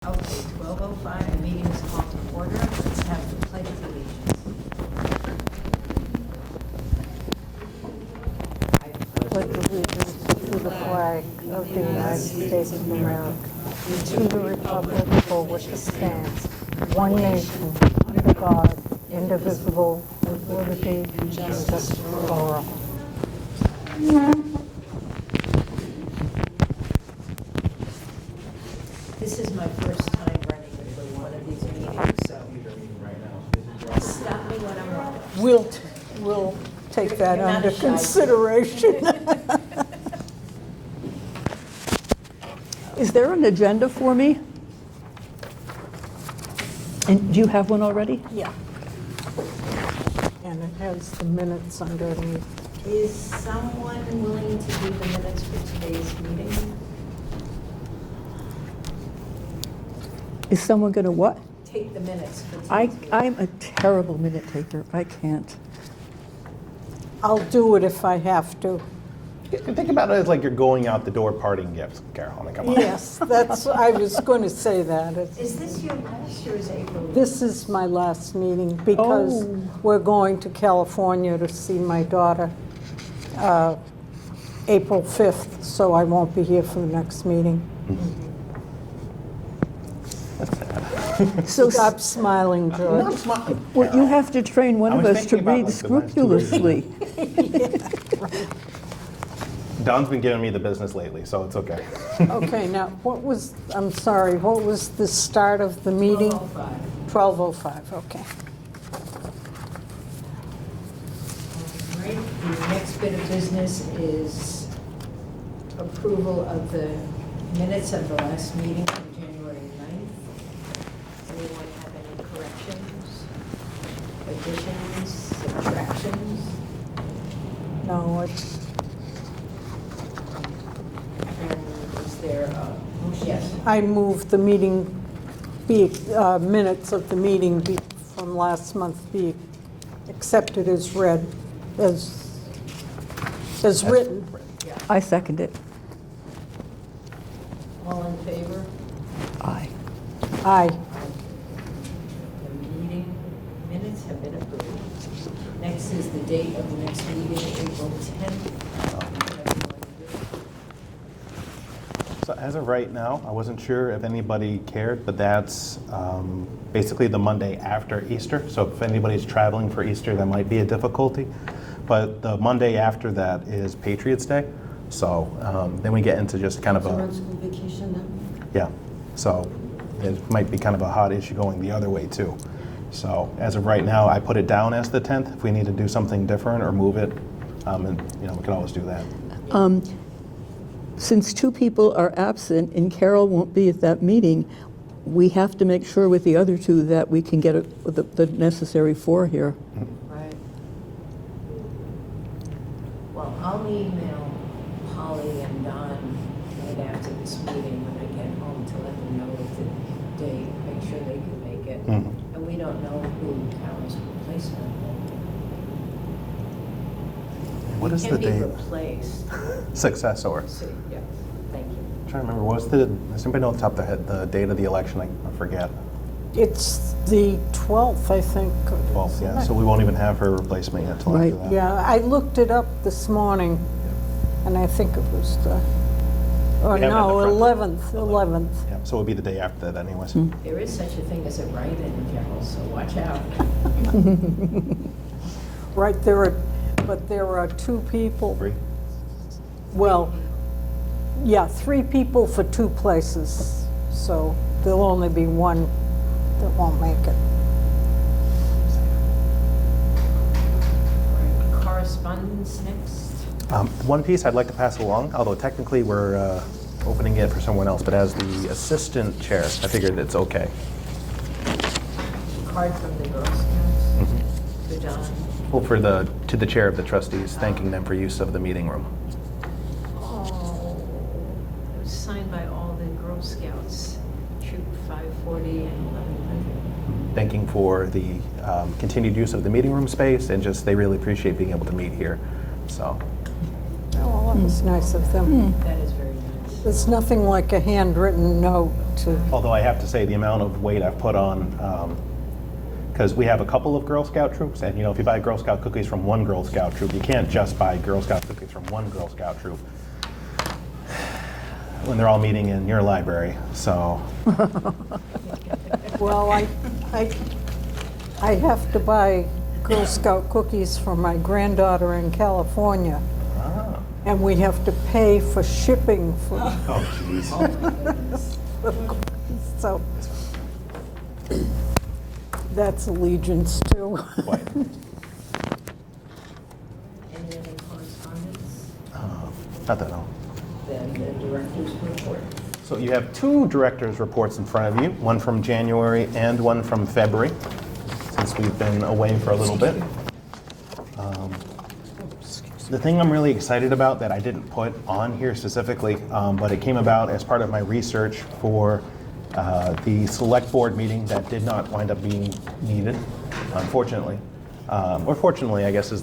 Okay, 12:05, the meeting is called to order. Let's have the pledge of allegiance. Pledge allegiance to the flag of the United States of America, to the republic for which it stands, one nation, under God, indivisible, with liberty and justice for all. This is my first time running for one of these meetings, so stop me when I'm wrong. We'll take that You're not under a shy consideration. Is there an agenda for me? And do you have one already? Yeah. And it has the minutes underneath. Is someone willing to do the minutes for today's meeting? Is someone going to what? Take the minutes for today's meeting. I'm a terrible minute taker. I can't. I'll do it if I have to. Think about it as like you're going out the door partying gifts, Carol. I mean, come on. Yes, I was going to say that. Is this your last or is April? This is my last meeting because Oh. we're going to California to see my daughter April 5th, so I won't be here for the next meeting. So, Stop smiling, George. well, you have to train one I of was us to thinking about, read like, the last 2 weeks. scrupulously. Don's been giving me the business lately, so it's okay. Okay, now, I'm sorry, what was the start of the meeting? 12:05. 12:05, okay. All right, the next bit of business is approval of the minutes of the last meeting from January 9th. Anyone have any corrections, additions, subtractions? No, it's, And is there a motion? Yes. I moved the meeting, minutes of the meeting from last month be accepted as read, as written. Yeah. I second it. All in favor? Aye. Aye. The meeting minutes have been approved. Next is the date of the next meeting, April 10th. So as of right now, I wasn't sure if anybody cared, but that's basically the Monday after Easter. So if anybody's traveling for Easter, that might be a difficulty. But the Monday after that is Patriots Day. So then we get into just kind of a... school vacation then? Yeah, so it might be kind of a hot issue going the other way too. So as of right now, I put it down as the 10th. If we need to do something different or move it, and we can always do that. Since 2 people are absent and Carol won't be at that meeting, we have to make sure with the other 2 that we can get the necessary 4 here. Right. Well, I'll email Holly and Don right after this meeting when I get home to let them know of the date, make sure they can make it. Mhm. And we don't know who Carol's replacement will What be. is It the can be date? replaced. Successor. See, yeah, thank you. I'm trying to remember, does anybody know off the top of their head the date of the election? I forget. It's the 12th, I think. 12th, yeah. So we won't even have her replacement yet till Right. after that. Yeah, I looked it up this morning, and I think it was the, or We have it in no, the front. 11th. Yeah, so it'll be the day after that anyways. There is such a thing as a write-in, Carol, so watch out. Right, but there are 2 people, 3? well, yeah, 3 people for 2 places, so there'll only be 1 that won't make it. Correspondence next. One piece I'd like to pass along, although technically we're opening it for someone else, but as the assistant chair, I figured it's okay. Card from the Girl Scouts to Don. Well, to the chair of the trustees, thanking them for use of the meeting room. Oh, it was signed by all the Girl Scouts, Troop 540 and 1100. Thanking for the continued use of the meeting room space, and just they really appreciate being able to meet here. So, Oh, that was nice of them. That is very nice. There's nothing like a handwritten note. to, Although I have to say the amount of weight I've put on, because we have a couple of Girl Scout troops, and if you buy Girl Scout cookies from one Girl Scout troop, you can't just buy Girl Scout cookies from one Girl Scout troop when they're all meeting in your library. So well, I have to buy Girl Scout cookies for my granddaughter in California, and we have to pay for shipping for oh jeez. so that's allegiance too. Quite. Any other correspondence? Not that I know. Then the director's report. So you have two directors' reports in front of you, one from January and one from February, since we've been away for a little bit. The thing I'm really excited about that I didn't put on here specifically, but it came about as part of my research for the select board meeting that did not wind up being needed, unfortunately. Or fortunately, I guess I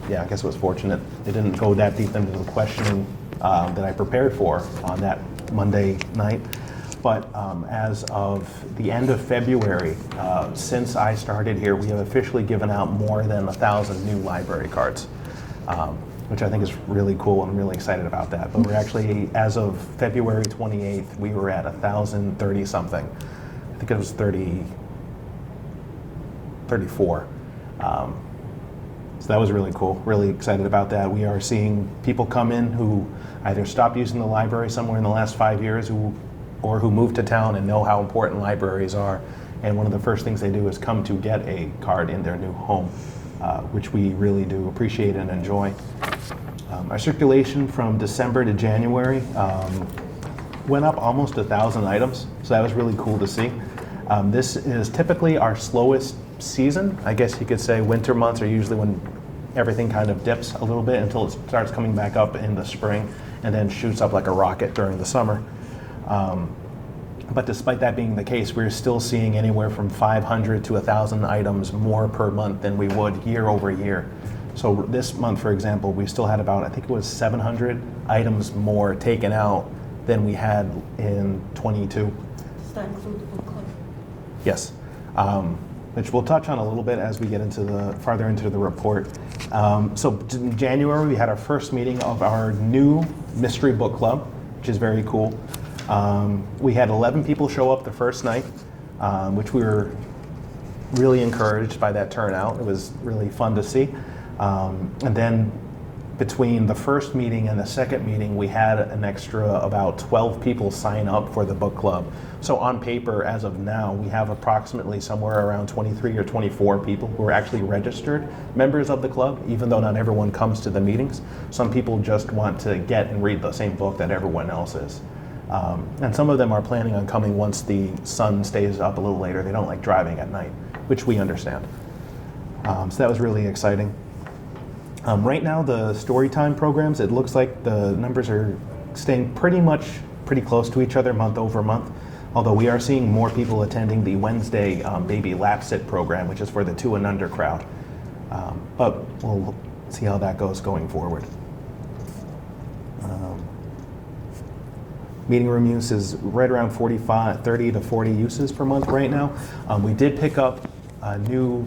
guess it was fortunate. It didn't go that deep into the questioning that I prepared for on that Monday night. But as of the end of February, since I started here, we have officially given out more than 1,000 new library cards, which I think is really cool. I'm really excited about that. But we're actually, as of February 28th, we were at 1,030 something. I think it was 34. So that was really cool. Really excited about that. We are seeing people come in who either stopped using the library somewhere in the last 5 years or who moved to town and know how important libraries are. And one of the first things they do is come to get a card in their new home, which we really do appreciate and enjoy. Our circulation from December to January went up almost 1,000 items, so that was really cool to see. This is typically our slowest season. I guess you could say winter months are usually when everything kind of dips a little bit until it starts coming back up in the spring and then shoots up like a rocket during the summer. But despite that being the case, we're still seeing anywhere from 500 to 1,000 items more per month than we would year over year. So this month, for example, we still had about, I think it was 700 items more taken out than we had in 22. Does that include the book club? Yes, which we'll touch on a little bit as we get into farther into the report. So in January, we had our first meeting of our new mystery book club, which is very cool. We had 11 people show up the first night, which we were really encouraged by that turnout. It was really fun to see. And then between the first meeting and the second meeting, we had an extra about 12 people sign up for the book club. So on paper, as of now, we have approximately somewhere around 23 or 24 people who are actually registered members of the club, even though not everyone comes to the meetings. Some people just want to get and read the same book that everyone else is. And some of them are planning on coming once the sun stays up a little later. They don't like driving at night, which we understand. So that was really exciting. Right now, the Storytime programs, it looks like the numbers are staying pretty close to each other month over month, although we are seeing more people attending the Wednesday baby lap sit program, which is for the 2 and under crowd. But we'll see how that goes going forward. Meeting room use is right around 30 to 40 uses per month right now. We did pick up a new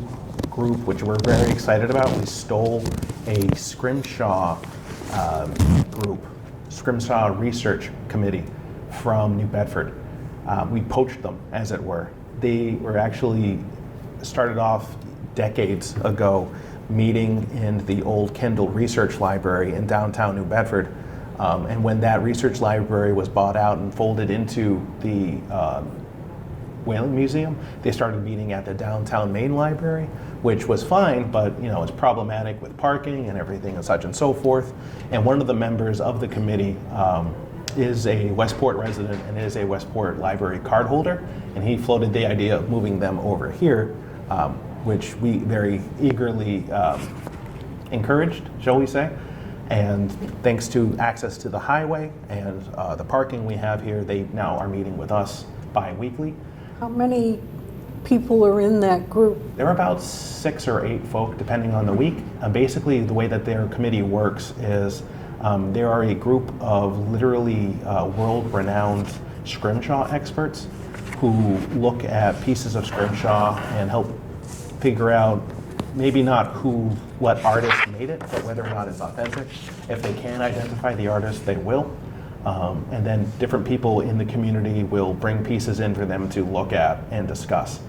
group, which we're very excited about. We stole a Scrimshaw group, Scrimshaw Research Committee from New Bedford. We poached them, as it were. They were actually started off decades ago meeting in the old Kendall Research Library in downtown New Bedford. And when that research library was bought out and folded into the Whaling Museum, they started meeting at the downtown main library, which was fine, but it's problematic with parking and everything and such and so forth. And one of the members of the committee is a Westport resident and is a Westport library card holder, and he floated the idea of moving them over here, which we very eagerly encouraged, shall we say. And thanks to access to the highway and the parking we have here, they now are meeting with us bi-weekly. How many people are in that group? There are about 6 or 8 folk, depending on the week. Basically, the way that their committee works is there are a group of literally world-renowned scrimshaw experts who look at pieces of scrimshaw and help figure out maybe not what artist made it, but whether or not it's authentic. If they can identify the artist, they will. And then different people in the community will bring pieces in for them to look at and discuss.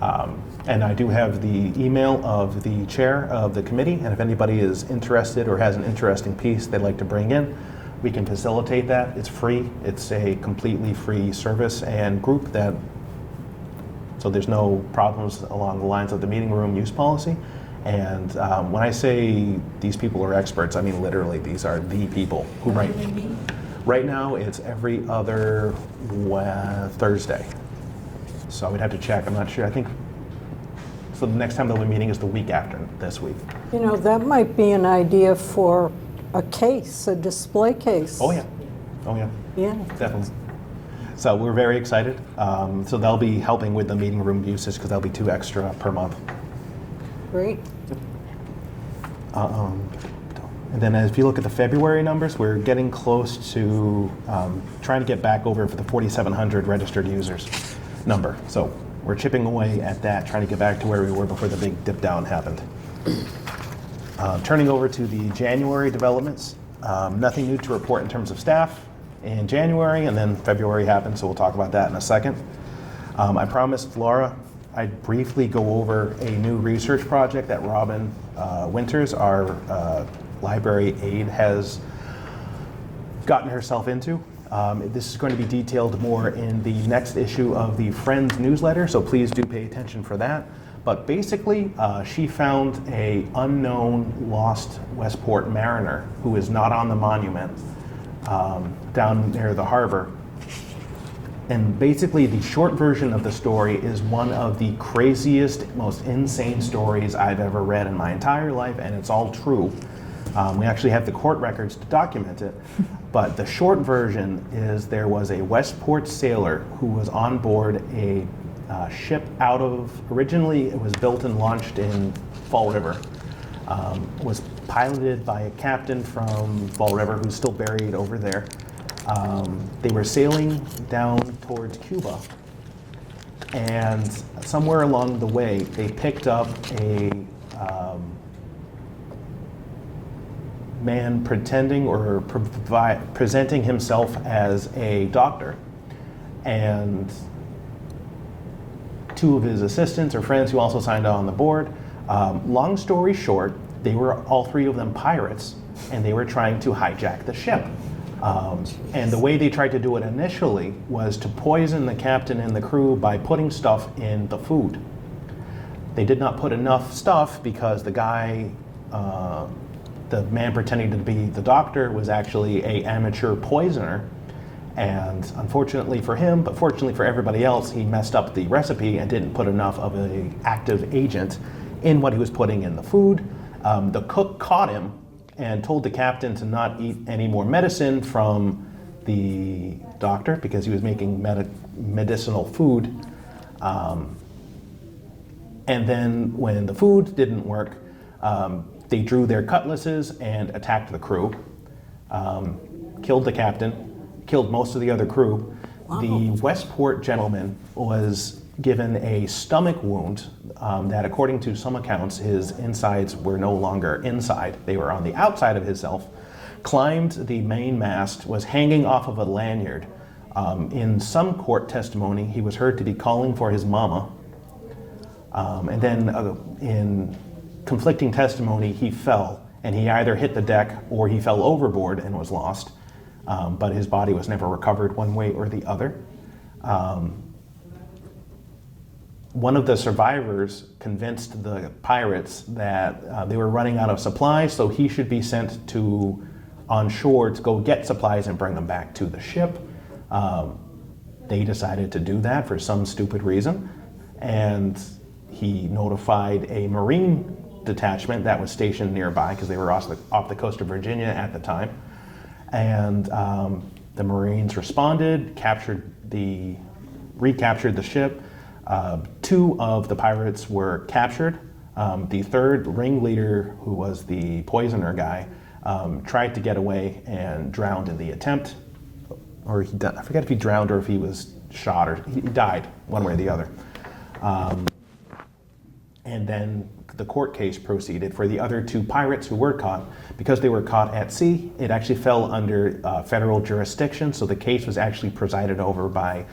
And I do have the email of the chair of the committee, and if anybody is interested or has an interesting piece they'd like to bring in, we can facilitate that. It's free. It's a completely free service and group so there's no problems along the lines of the meeting room use policy. And when I say these people are experts, I mean literally these are the people who write. Right now it's every other Thursday. So I would have to check. I'm not sure. I think so. The next time they'll be meeting is the week after this week. You know, that might be an idea for a case, a display case. Oh yeah. Oh yeah. Yeah. Definitely. So we're very excited. So they'll be helping with the meeting room usage because there'll be 2 extra per month. Great. And then if you look at the February numbers, we're getting close to trying to get back over for the 4,700 registered users number. So we're chipping away at that, trying to get back to where we were before the big dip down happened. Turning over to the January developments, nothing new to report in terms of staff in January, and then February happened, so we'll talk about that in a second. I promised Laura I'd briefly go over a new research project that Robin Winters, our library aide, has gotten herself into. This is going to be detailed more in the next issue of the Friends newsletter, so please do pay attention for that. But basically, she found an unknown lost Westport mariner who is not on the monument down near the harbor. And basically, the short version of the story is one of the craziest, most insane stories I've ever read in my entire life, and it's all true. We actually have the court records to document it. But the short version is there was a Westport sailor who was on board a ship originally it was built and launched in Fall River. Was piloted by a captain from Fall River who's still buried over there. They were sailing down towards Cuba, and somewhere along the way they picked up a man pretending or presenting himself as a doctor, and 2 of his assistants or friends who also signed on the board. Long story short, they were all 3 of them pirates, and they were trying to hijack the ship. And the way they tried to do it initially was to poison the captain and the crew by putting stuff in the food. They did not put enough stuff because the guy, the man pretending to be the doctor, was actually an amateur poisoner. And unfortunately for him, but fortunately for everybody else, he messed up the recipe and didn't put enough of an active agent in what he was putting in the food. The cook caught him and told the captain to not eat any more medicine from the doctor because he was making medicinal food. And then when the food didn't work, they drew their cutlasses and attacked the crew, killed the captain, killed most of the other crew. Wow. The Westport gentleman was given a stomach wound that, according to some accounts, his insides were no longer inside. They were on the outside of himself, climbed the main mast, was hanging off of a lanyard. In some court testimony, he was heard to be calling for his mama. And then in conflicting testimony, he fell, and he either hit the deck or he fell overboard and was lost. But his body was never recovered one way or the other. One of the survivors convinced the pirates that they were running out of supplies, so he should be sent on shore to go get supplies and bring them back to the ship. They decided to do that for some stupid reason, and he notified a Marine detachment that was stationed nearby because they were off the coast of Virginia at the time. And the Marines responded, recaptured the ship. 2 of the pirates were captured. The 3rd ringleader, who was the poisoner guy, tried to get away and drowned in the attempt. or I forget if he drowned or if he was shot, or he died, one way or the other. And then the court case proceeded for the other 2 pirates who were caught. Because they were caught at sea, it actually fell under federal jurisdiction, so the case was actually presided over by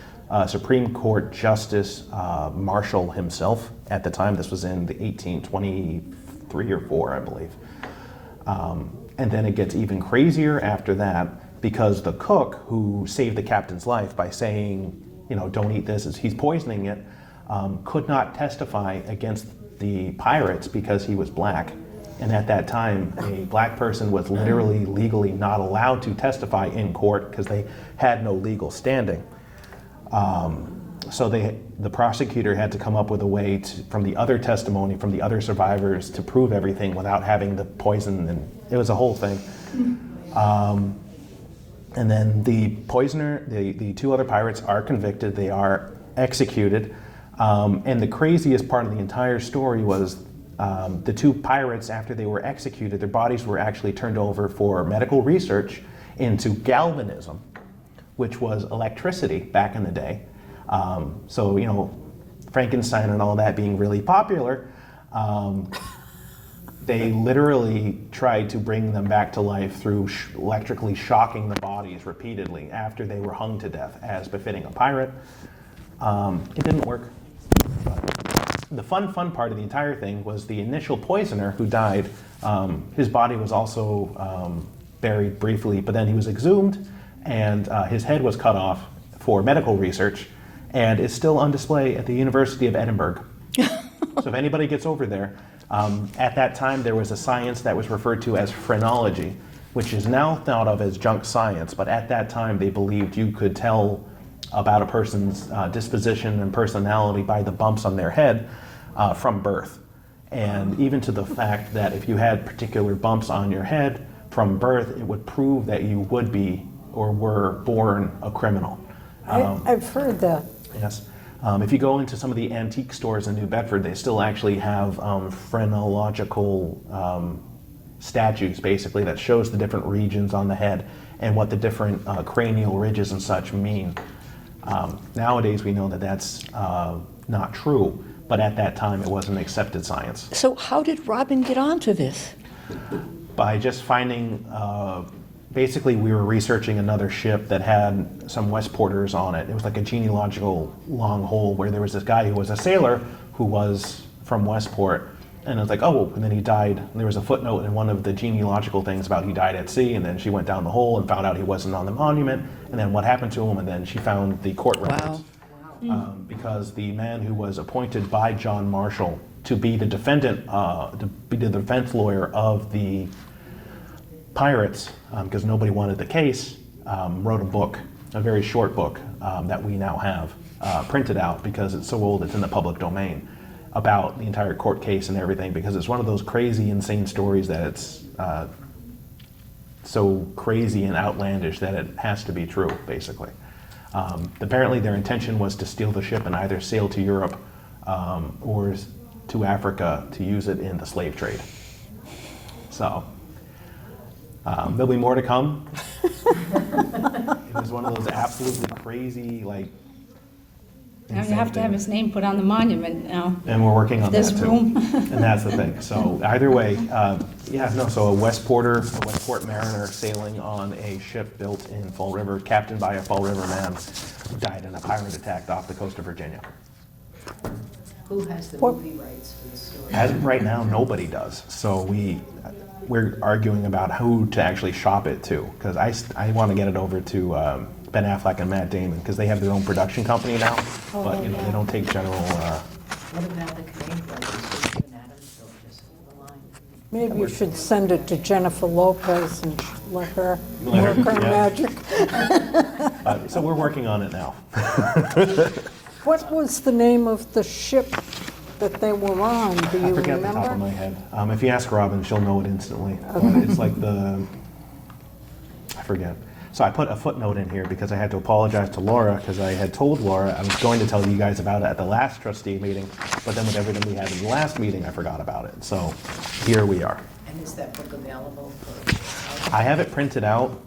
Supreme Court Justice Marshall himself at the time. This was in the 1823 or 4, I believe. And then it gets even crazier after that, because the cook who saved the captain's life by saying, don't eat this, as he's poisoning it, could not testify against the pirates because he was black. And at that time, a black person was literally legally not allowed to testify in court because they had no legal standing. So the prosecutor had to come up with a way from the other testimony, from the other survivors, to prove everything without having the poison, and it was a whole thing. And then the poisoner, the 2 other pirates are convicted, they are executed. And the craziest part of the entire story was the 2 pirates, after they were executed, their bodies were actually turned over for medical research into galvanism, which was electricity back in the day. So, Frankenstein and all that being really popular, they literally tried to bring them back to life through electrically shocking the bodies repeatedly after they were hung to death, as befitting a pirate. It didn't work. The fun part of the entire thing was the initial poisoner who died. His body was also buried briefly, but then he was exhumed, and his head was cut off for medical research, and is still on display at the University of Edinburgh. So if anybody gets over there, at that time there was a science that was referred to as phrenology, which is now thought of as junk science, but at that time they believed you could tell about a person's disposition and personality by the bumps on their head from birth. And even to the fact that if you had particular bumps on your head from birth, it would prove that you would be or were born a criminal. I've heard that. Yes. If you go into some of the antique stores in New Bedford, they still actually have phrenological statues, basically, that shows the different regions on the head and what the different cranial ridges and such mean. Nowadays, we know that that's not true, but at that time, it was an accepted science. So how did Robin get onto this? By just finding, basically, we were researching another ship that had some Westporters on it. It was like a genealogical long hole where there was this guy who was a sailor who was from Westport. And I was like, oh, and then he died. There was a footnote in one of the genealogical things about he died at sea, and then she went down the hole and found out he wasn't on the monument, and then what happened to him, and then she found the court records. Wow. Because the man who was appointed by John Marshall to be the defendant, to be the defense lawyer of the pirates, because nobody wanted the case, wrote a book, a very short book that we now have printed out because it's so old it's in the public domain, about the entire court case and everything, because it's one of those crazy, insane stories that it's so crazy and outlandish that it has to be true, basically. Apparently their intention was to steal the ship and either sail to Europe or to Africa to use it in the slave trade. So, there'll be more to come. It was one of those absolutely crazy, like, Now you have to have his name put on the monument now. and we're working on that There's too. room. And that's the thing. So either way, so a Westport mariner sailing on a ship built in Fall River, captained by a Fall River man, died in a pirate attack off the coast of Virginia. Who has the movie rights for the story? As of right now, nobody does. So we're arguing about who to actually shop it to, because I want to get it over to Ben Affleck and Matt Damon, because they have their own production company now, but they don't take general. What about the Canadian rights? Even Adams, they'll just hold the line. Maybe you should send it to Jennifer Lopez and let her work her magic. So we're working on it now. What was the name of the ship that they were on? Do you I forget the top of remember? my head. If you ask Robin, she'll know it instantly. It's like I forget. So I put a footnote in here because I had to apologize to Laura, because I had told Laura I was going to tell you guys about it at the last trustee meeting, but then with everything we had in the last meeting, I forgot about it. So here we are. And is that book available for I have it printed out.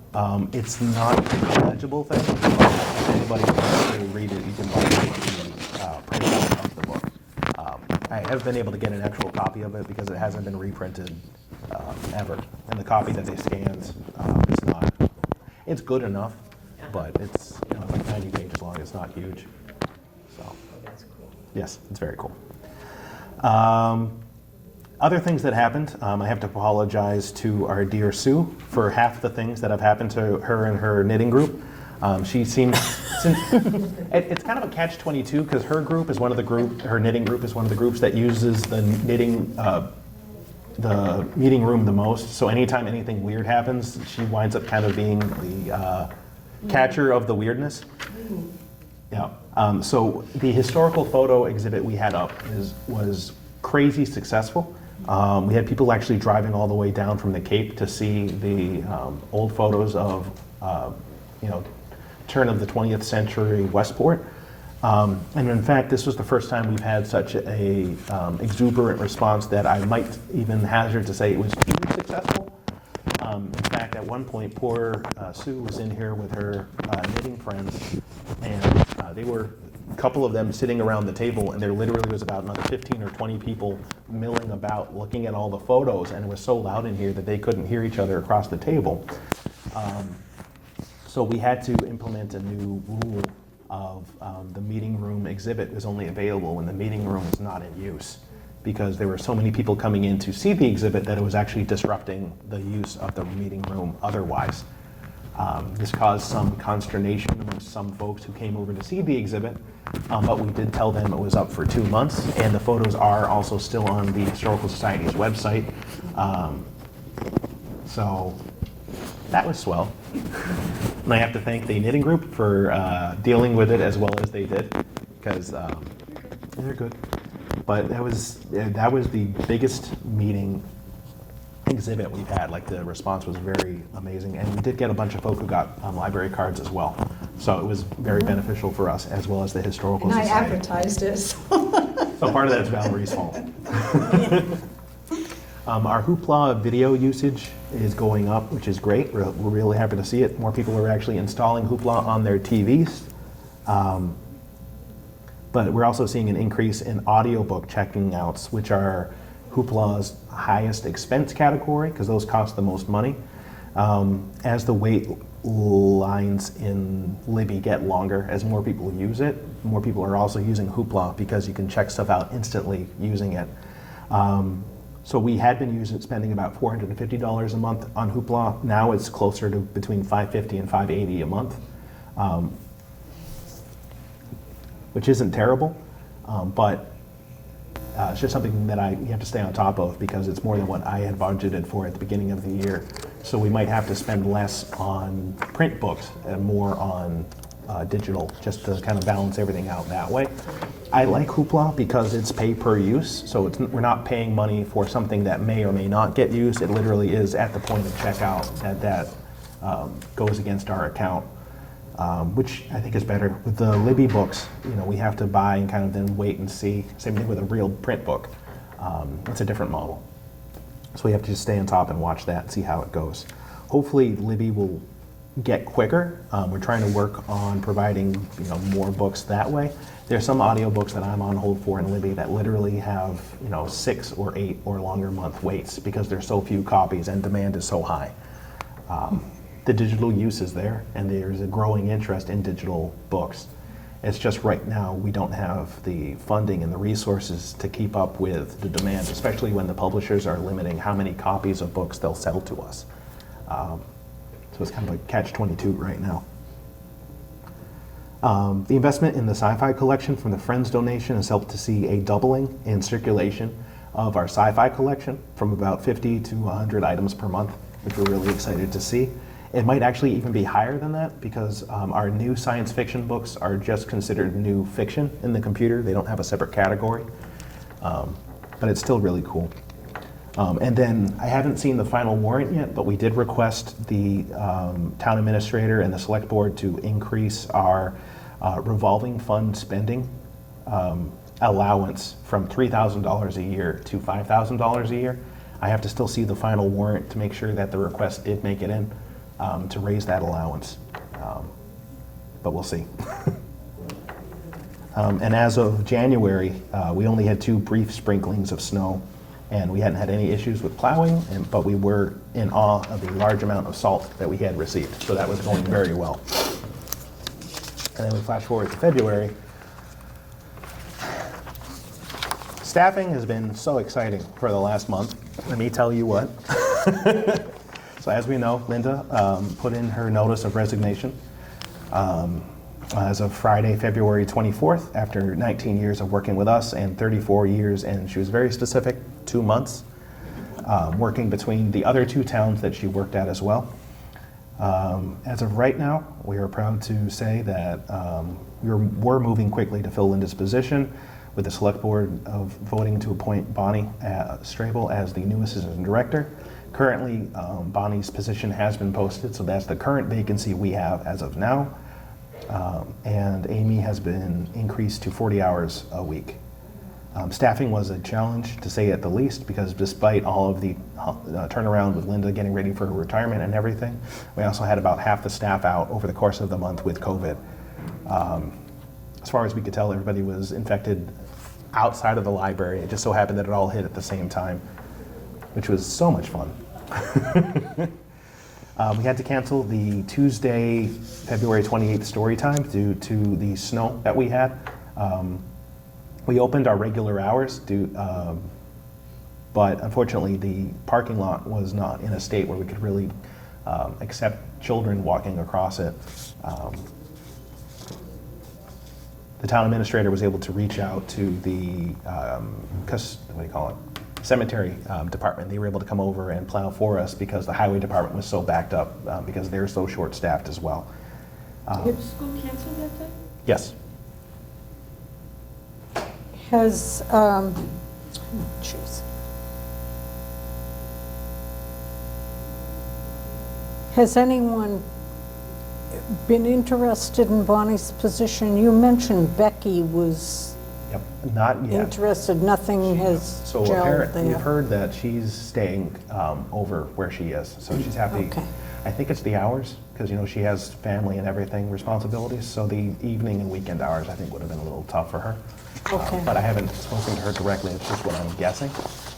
It's not a legible thing. If anybody wants to read it, you can buy the printout of the book. I have been able to get an actual copy of it because it hasn't been reprinted ever. And the copy that they scanned is not. It's good enough, but it's like 90 pages long. It's not huge. So That's cool. yes, it's very cool. Other things that happened, I have to apologize to our dear Sue for half the things that have happened to her and her knitting group. She seems, it's kind of a catch-22 because her group is one of the her knitting group is one of the groups that uses the knitting, the meeting room the most. So anytime anything weird happens, she winds up kind of being the catcher of the weirdness. Yeah. So the historical photo exhibit we had up was crazy successful. We had people actually driving all the way down from the Cape to see the old photos of, turn of the 20th century Westport. And in fact, this was the first time we've had such a exuberant response that I might even hazard to say it was hugely successful. In fact, at one point, poor Sue was in here with her knitting friends, and they were a couple of them sitting around the table, and there literally was about another 15 or 20 people milling about looking at all the photos, and it was so loud in here that they couldn't hear each other across the table. So we had to implement a new rule of the meeting room exhibit is only available when the meeting room is not in use, because there were so many people coming in to see the exhibit that it was actually disrupting the use of the meeting room otherwise. This caused some consternation amongst some folks who came over to see the exhibit, but we did tell them it was up for 2 months, and the photos are also still on the Historical Society's website. So that was swell. And I have to thank the knitting group for dealing with it as well as they did, because they're good. But that was the biggest meeting exhibit we've had. Like, the response was very amazing, and we did get a bunch of folk who got library cards as well. So it was very beneficial for us as well as the Historical And I Society. advertised it. So part of that's Valerie's fault. Our Hoopla video usage is going up, which is great. We're really happy to see it. More people are actually installing Hoopla on their TVs. But we're also seeing an increase in audiobook checking outs, which are Hoopla's highest expense category, because those cost the most money. As the wait lines in Libby get longer, as more people use it, more people are also using Hoopla because you can check stuff out instantly using it. So we had been spending about $450 a month on Hoopla. Now it's closer to between $550 and $580 a month, which isn't terrible, but it's just something that you have to stay on top of because it's more than what I had budgeted for at the beginning of the year. So we might have to spend less on print books and more on digital, just to kind of balance everything out that way. I like Hoopla because it's pay per use, so we're not paying money for something that may or may not get used. It literally is at the point of checkout that goes against our account, which I think is better. With the Libby books, we have to buy and kind of then wait and see. Same thing with a real print book. It's a different model. So we have to just stay on top and watch that and see how it goes. Hopefully Libby will get quicker. We're trying to work on providing more books that way. There's some audiobooks that I'm on hold for in Libby that literally have 6 or 8 or longer month waits because there's so few copies and demand is so high. The digital use is there, and there's a growing interest in digital books. It's just right now we don't have the funding and the resources to keep up with the demand, especially when the publishers are limiting how many copies of books they'll sell to us. So it's kind of a catch-22 right now. The investment in the sci-fi collection from the Friends donation has helped to see a doubling in circulation of our sci-fi collection from about 50 to 100 items per month, which we're really excited to see. It might actually even be higher than that because our new science fiction books are just considered new fiction in the computer. They don't have a separate category, but it's still really cool. And then I haven't seen the final warrant yet, but we did request the town administrator and the select board to increase our revolving fund spending allowance from $3,000 a year to $5,000 a year. I have to still see the final warrant to make sure that the request did make it in to raise that allowance. But we'll see. And as of January, we only had 2 brief sprinklings of snow, and we hadn't had any issues with plowing, but we were in awe of the large amount of salt that we had received. So that was going very well. And then we flash forward to February. Staffing has been so exciting for the last month. Let me tell you what. So as we know, Linda put in her notice of resignation as of Friday, February 24th, after 19 years of working with us and 34 years, and she was very specific, 2 months, working between the other 2 towns that she worked at as well. As of right now, we are proud to say that we're moving quickly to fill Linda's position, with the select board of voting to appoint Bonnie Strabel as the new assistant director. Currently, Bonnie's position has been posted, so that's the current vacancy we have as of now. And Amy has been increased to 40 hours a week. Staffing was a challenge, to say at the least, because despite all of the turnaround with Linda getting ready for her retirement and everything, we also had about half the staff out over the course of the month with COVID. As far as we could tell, everybody was infected outside of the library. It just so happened that it all hit at the same time, which was so much fun. We had to cancel the Tuesday, February 28th story time due to the snow that we had. We opened our regular hours, but unfortunately the parking lot was not in a state where we could really accept children walking across it. The town administrator was able to reach out to the cemetery department. They were able to come over and plow for us because the highway department was so backed up because they're so short-staffed as well. Did school cancel that day? Yes. Has, has anyone been interested in Bonnie's position? You mentioned Becky was Yep. Not yet. interested, nothing has So gelled we've there. heard that she's staying over where she is, so she's happy. Okay. I think it's the hours, because she has family and everything, responsibilities, so the evening and weekend hours I think would have been a little tough for her. Okay. But I haven't spoken to her directly, it's just what I'm guessing.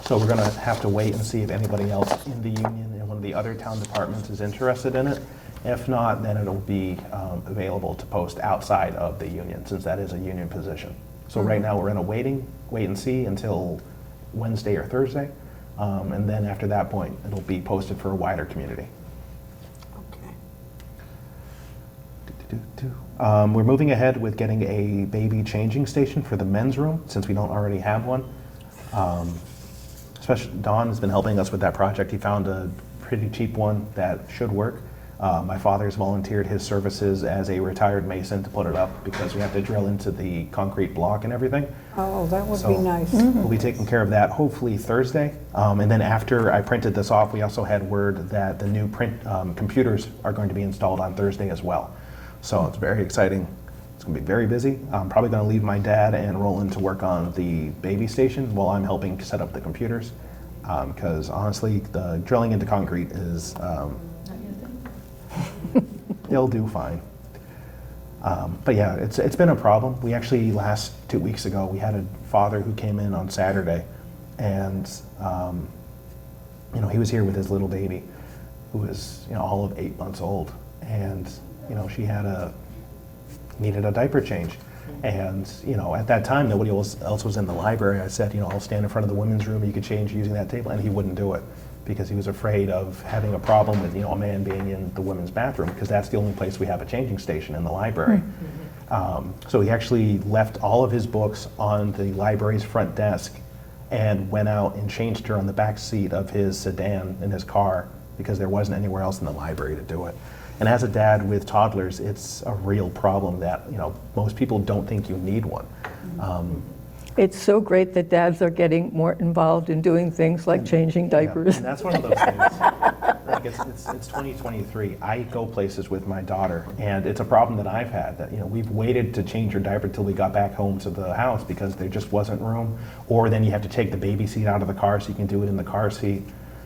So we're gonna have to wait and see if anybody else in the union and one of the other town departments is interested in it. If not, then it'll be available to post outside of the union, since that is a union position. So right now, we're in a wait and see until Wednesday or Thursday. And then after that point, it'll be posted for a wider community. Okay. We're moving ahead with getting a baby changing station for the men's room, since we don't already have one. Especially Don has been helping us with that project. He found a pretty cheap one that should work. My father's volunteered his services as a retired mason to put it up because we have to drill into the concrete block and everything. Oh, that would be nice. We'll be taking care of that hopefully Thursday. And then after I printed this off, we also had word that the new print computers are going to be installed on Thursday as well. So it's very exciting. It's going to be very busy. I'm probably going to leave my dad and Roland to work on the baby station while I'm helping set up the computers. Because honestly, the drilling into concrete is... They'll do fine. But yeah, it's been a problem. We actually, last 2 weeks ago, we had a father who came in on Saturday, and he was here with his little baby, who was all of 8 months old, and she needed a diaper change. And at that time, nobody else was in the library. I said, I'll stand in front of the women's room, you could change using that table, and he wouldn't do it, because he was afraid of having a problem with a man being in the women's bathroom, because that's the only place we have a changing station in the library. So he actually left all of his books on the library's front desk and went out and changed her on the back seat of his sedan in his car, because there wasn't anywhere else in the library to do it. And as a dad with toddlers, it's a real problem that most people don't think you need one. It's so great that dads are getting more involved in doing things like changing diapers. Yeah, and that's one of those things. like it's 2023. I go places with my daughter, and it's a problem that I've had. That we've waited to change her diaper till we got back home to the house because there just wasn't room, or then you have to take the baby seat out of the car so you can do it in the car seat.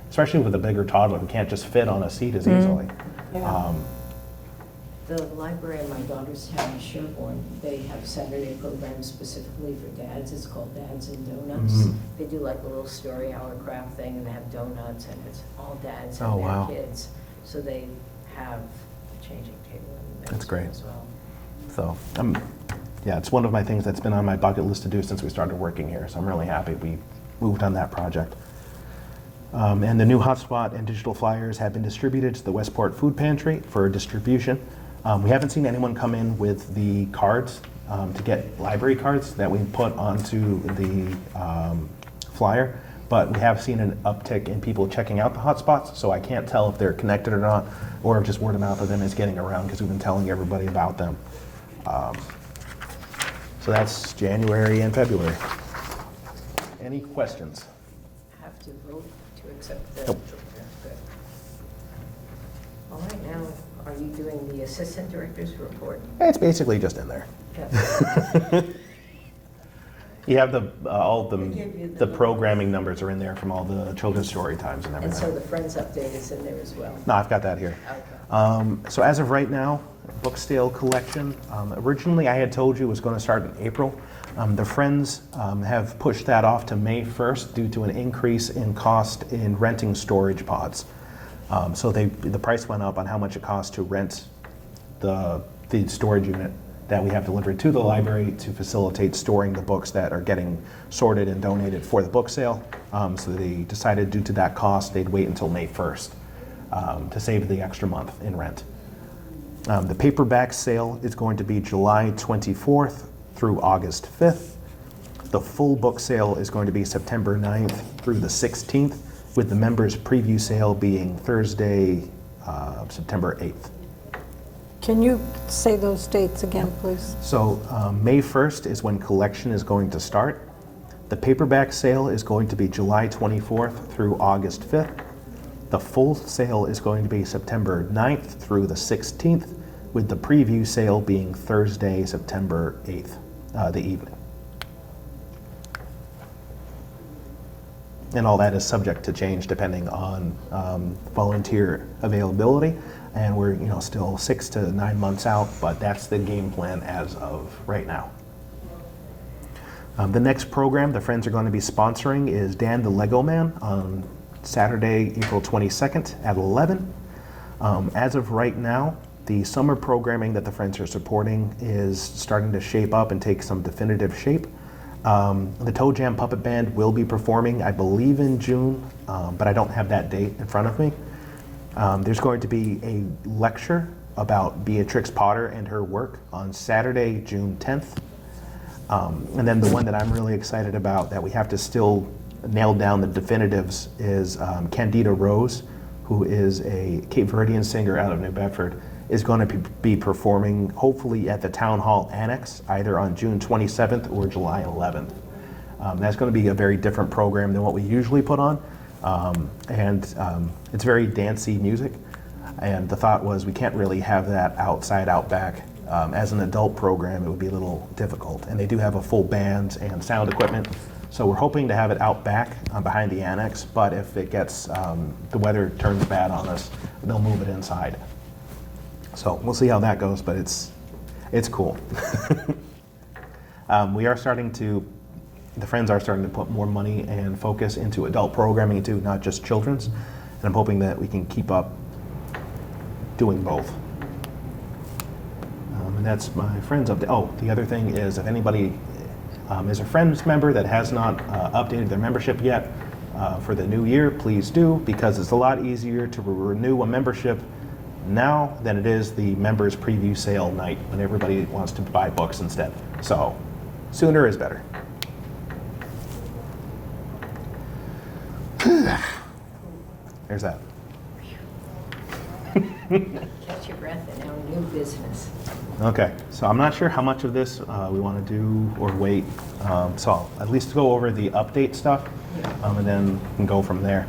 Especially with a bigger toddler who can't just fit on a seat as easily. The library in my daughter's town in Sherborne, they have Saturday programs specifically for dads. It's called Dads and Donuts. They do like a little story hour craft thing, and they have donuts, and it's all dads and Oh, their wow. kids. So they have a changing table in the That's men's room great. as well. So, yeah, it's one of my things that's been on my bucket list to do since we started working here. So I'm really happy we moved on that project. And the new hotspot and digital flyers have been distributed to the Westport Food Pantry for distribution. We haven't seen anyone come in with the cards to get library cards that we put onto the flyer, but we have seen an uptick in people checking out the hotspots, so I can't tell if they're connected or not, or if just word of mouth of them is getting around because we've been telling everybody about them. So that's January and February. Any questions? Have to vote to accept the. Nope. Good. All right, now, are you doing the assistant director's report? It's basically just in there. Yeah. You have all They give you the programming numbers are in there from all the children's story times and And so everything. the Friends update is in there as well. No, I've got that here. Okay. So as of right now, book sale collection, originally I had told you was going to start in April. The Friends have pushed that off to May 1st due to an increase in cost in renting storage pods. So the price went up on how much it costs to rent the storage unit that we have delivered to the library to facilitate storing the books that are getting sorted and donated for the book sale. So they decided due to that cost, they'd wait until May 1st to save the extra month in rent. The paperback sale is going to be July 24th through August 5th. The full book sale is going to be September 9th through the 16th, with the members preview sale being Thursday, September 8th. Can you say those dates again, please? So May 1st is when collection is going to start. The paperback sale is going to be July 24th through August 5th. The full sale is going to be September 9th through the 16th, with the preview sale being Thursday, September 8th, the evening. And all that is subject to change depending on volunteer availability. And we're still 6 to 9 months out, but that's the game plan as of right now. The next program the Friends are going to be sponsoring is Dan the Lego Man on Saturday, April 22nd at 11. As of right now, the summer programming that the Friends are supporting is starting to shape up and take some definitive shape. The Toe Jam Puppet Band will be performing, I believe, in June, but I don't have that date in front of me. There's going to be a lecture about Beatrix Potter and her work on Saturday, June 10th. And then the one that I'm really excited about that we have to still nail down the definitives is Candida Rose, who is a Cape Verdean singer out of New Bedford, is going to be performing hopefully at the Town Hall Annex either on June 27th or July 11th. That's going to be a very different program than what we usually put on. It's very dancey music, and the thought was we can't really have that outside out back. As an adult program, it would be a little difficult, and they do have a full band and sound equipment, so we're hoping to have it out back behind the annex, but if it gets the weather turns bad on us, they'll move it inside. So we'll see how that goes, but it's cool. We are starting to the Friends are starting to put more money and focus into adult programming too, not just children's. And I'm hoping that we can keep up doing both. And that's my Friends update. Oh, the other thing is if anybody is a Friends member that has not updated their membership yet for the new year, please do, because it's a lot easier to renew a membership now than it is the members preview sale night when everybody wants to buy books instead. So sooner is better. There's that. Catch your breath and now new business. Okay, so I'm not sure how much of this we want to do or wait. So I'll at least go over the update stuff and then we can go from there.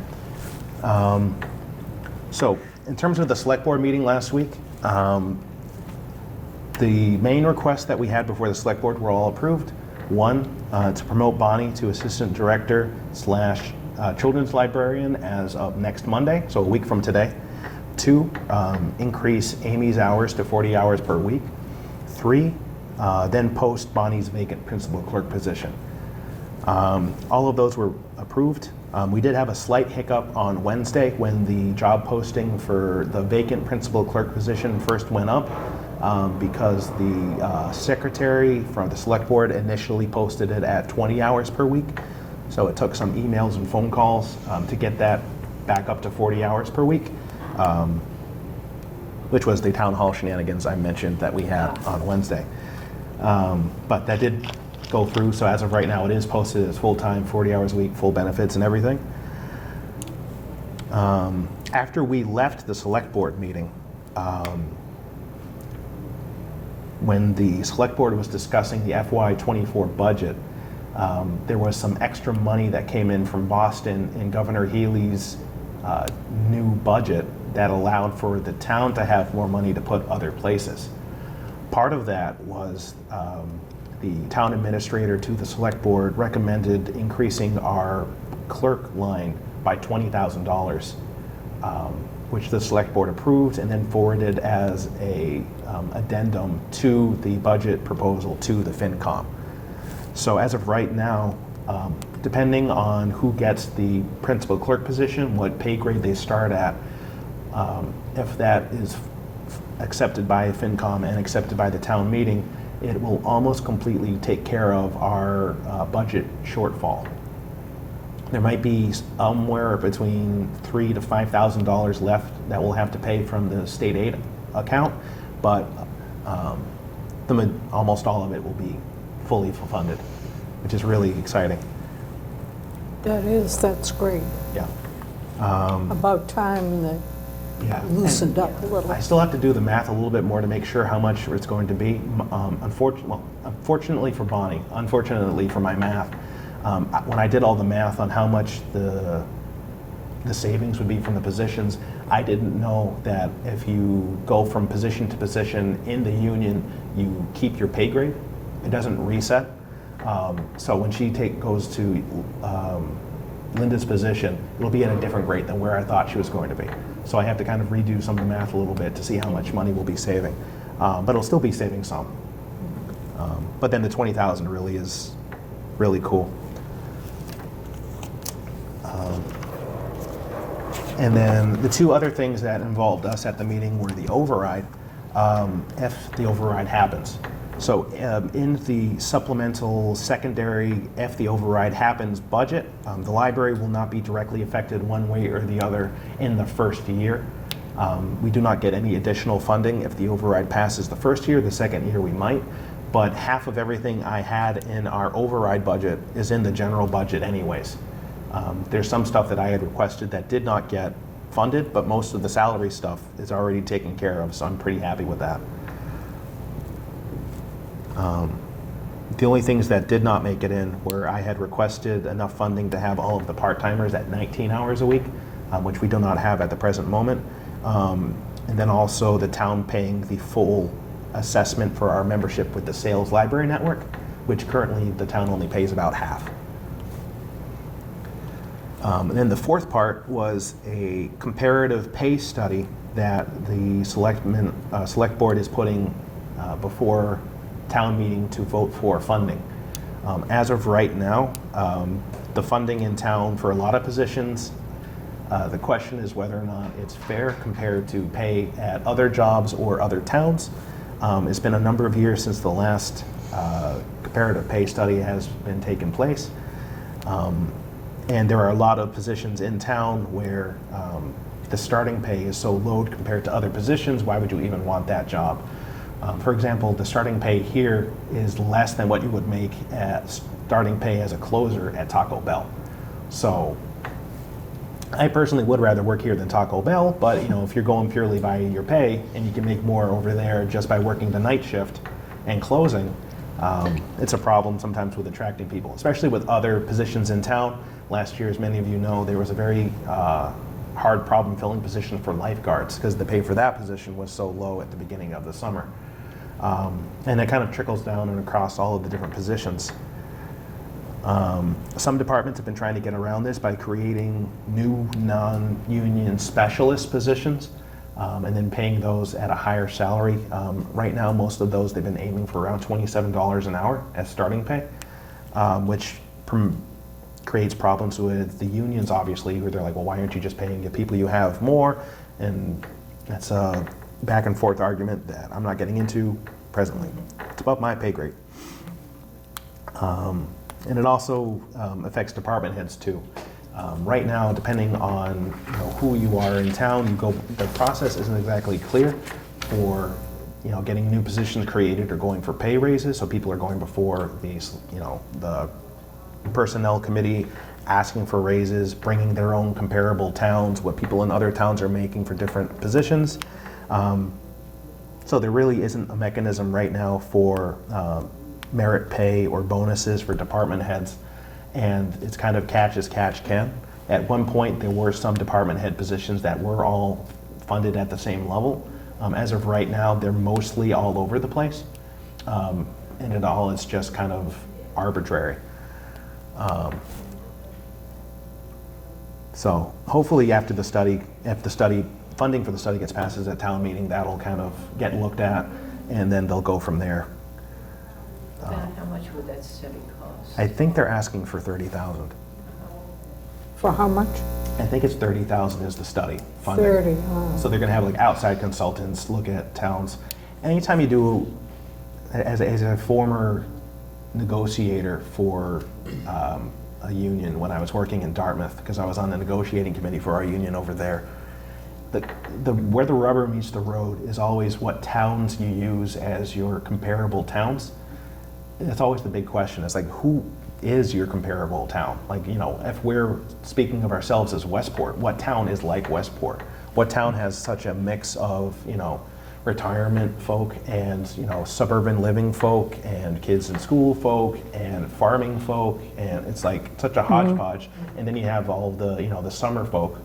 So, in terms of the select board meeting last week, the main requests that we had before the select board were all approved. One, to promote Bonnie to assistant director slash children's librarian as of next Monday, so a week from today. Two, increase Amy's hours to 40 hours per week. Three, then post Bonnie's vacant principal clerk position. All of those were approved. We did have a slight hiccup on Wednesday when the job posting for the vacant principal clerk position first went up, because the secretary from the select board initially posted it at 20 hours per week. So it took some emails and phone calls to get that back up to 40 hours per week, which was the town hall shenanigans I mentioned that we had on Wednesday. But that did go through, so as of right now, it is posted as full-time, 40 hours a week, full benefits and everything. After we left the select board meeting, when the select board was discussing the FY24 budget, there was some extra money that came in from Boston in Governor Healy's new budget that allowed for the town to have more money to put other places. Part of that was the town administrator to the select board recommended increasing our clerk line by $20,000, which the select board approved and then forwarded as a addendum to the budget proposal to the FinCom. So as of right now, depending on who gets the principal clerk position, what pay grade they start at, if that is accepted by FinCom and accepted by the town meeting, it will almost completely take care of our budget shortfall. There might be somewhere between $3,000 to $5,000 left that we'll have to pay from the state aid account, but almost all of it will be fully funded, which is really exciting. That's great. Yeah. About time that Yeah. loosened up a little. I still have to do the math a little bit more to make sure how much it's going to be. Unfortunately for Bonnie, unfortunately for my math, when I did all the math on how much the savings would be from the positions, I didn't know that if you go from position to position in the union, you keep your pay grade. It doesn't reset. So when she goes to Linda's position, it'll be at a different rate than where I thought she was going to be. So I have to kind of redo some of the math a little bit to see how much money we'll be saving. But it'll still be saving some. But then the $20,000 really is really cool. And then the two other things that involved us at the meeting were the override, if the override happens. So in the supplemental secondary, if the override happens budget, the library will not be directly affected one way or the other in the first year. We do not get any additional funding if the override passes the first year. The second year we might, but half of everything I had in our override budget is in the general budget anyways. There's some stuff that I had requested that did not get funded, but most of the salary stuff is already taken care of, so I'm pretty happy with that. The only things that did not make it in were I had requested enough funding to have all of the part-timers at 19 hours a week, which we do not have at the present moment. And then also the town paying the full assessment for our membership with the Sales Library Network, which currently the town only pays about half. And then the fourth part was a comparative pay study that the select board is putting before town meeting to vote for funding. As of right now, the funding in town for a lot of positions, the question is whether or not it's fair compared to pay at other jobs or other towns. It's been a number of years since the last comparative pay study has been taken place. And there are a lot of positions in town where the starting pay is so low compared to other positions. Why would you even want that job? For example, the starting pay here is less than what you would make at starting pay as a closer at Taco Bell. So I personally would rather work here than Taco Bell, but if you're going purely by your pay and you can make more over there just by working the night shift and closing, it's a problem sometimes with attracting people, especially with other positions in town. Last year, as many of you know, there was a very hard problem filling position for lifeguards because the pay for that position was so low at the beginning of the summer. And it kind of trickles down and across all of the different positions. Some departments have been trying to get around this by creating new non-union specialist positions and then paying those at a higher salary. Right now, most of those, they've been aiming for around $27 an hour as starting pay, which creates problems with the unions, obviously, where they're like, well, why aren't you just paying the people you have more? And that's a back and forth argument that I'm not getting into presently. It's above my pay grade. And it also affects department heads too. Right now, depending on who you are in town, the process isn't exactly clear for getting new positions created or going for pay raises. So people are going before these the personnel committee, asking for raises, bringing their own comparable towns, what people in other towns are making for different positions. So there really isn't a mechanism right now for merit pay or bonuses for department heads, and it's kind of catch as catch can. At one point, there were some department head positions that were all funded at the same level. As of right now, they're mostly all over the place, and it all is just kind of arbitrary. So hopefully after the study, if the study, funding for the study gets passed at town meeting, that'll kind of get looked at, and then they'll go from there. About how much would that study cost? I think they're asking for 30,000. For how much? I think it's 30,000 is the study funding. 30, oh. So they're going to have like outside consultants look at towns. Anytime you do, as a former negotiator for a union when I was working in Dartmouth, because I was on the negotiating committee for our union over there, where the rubber meets the road is always what towns you use as your comparable towns. That's always the big question. It's like, who is your comparable town? Like, if we're speaking of ourselves as Westport, what town is like Westport? What town has such a mix of, retirement folk and, suburban living folk and kids in school folk and farming folk, and it's like such a hodgepodge. And then you have all of the, the summer folk,